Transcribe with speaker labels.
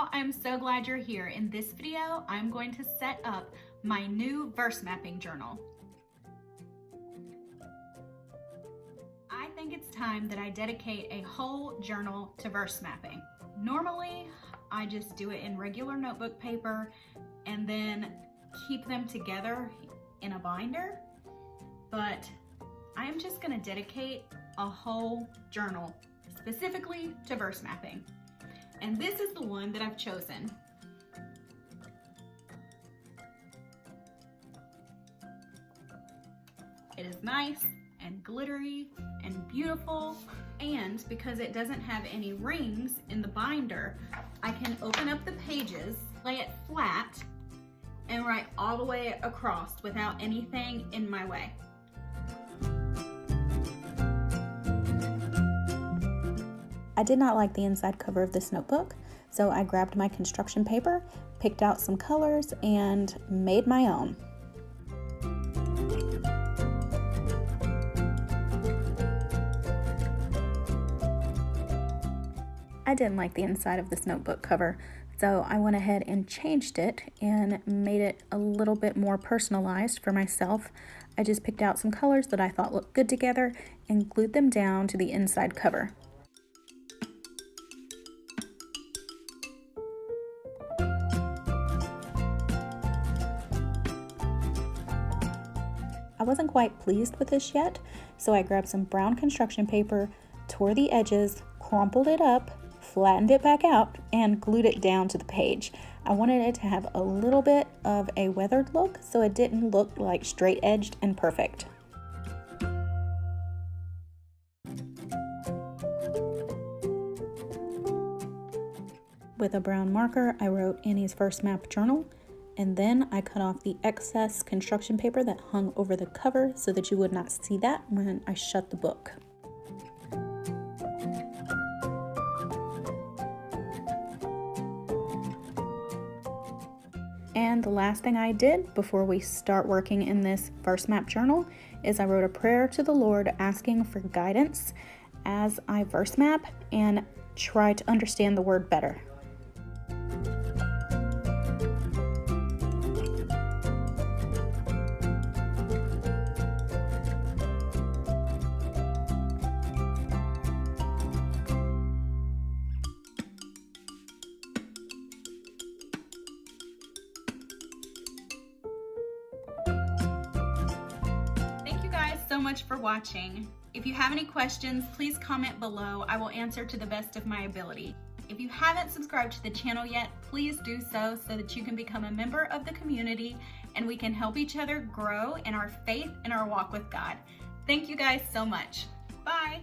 Speaker 1: y'all, I'm so glad you're here. In this video, I'm going to set up my new verse mapping journal. I think it's time that I dedicate a whole journal to verse mapping. Normally, I just do it in regular notebook paper and then keep them together in a binder, but I'm just gonna dedicate a whole journal specifically to verse mapping. And this is the one that I've chosen. It is nice and glittery and beautiful, and because it doesn't have any rings in the binder, I can open up the pages, lay it flat, and write all the way across without anything in my way.
Speaker 2: I did not like the inside cover of this notebook, so I grabbed my construction paper, picked out some colors, and made my own. I didn't like the inside of this notebook cover, so I went ahead and changed it and made it a little bit more personalized for myself. I just picked out some colors that I thought looked good together and glued them down to the inside cover. I wasn't quite pleased with this yet, so I grabbed some brown construction paper, tore the edges, crumpled it up, flattened it back out, and glued it down to the page. I wanted it to have a little bit of a weathered look, so it didn't look like straight edged and perfect. With a brown marker, I wrote Annie's Verse Map Journal, and then I cut off the excess construction paper that hung over the cover so that you would not see that when I shut the book. And the last thing I did before we start working in this verse map journal is I wrote a prayer to the Lord asking for guidance as I verse map and try to understand the word better.
Speaker 1: So much for watching. If you have any questions, please comment below. I will answer to the best of my ability. If you haven't subscribed to the channel yet, please do so that you can become a member of the community and we can help each other grow in our faith and our walk with God. Thank you guys so much. Bye.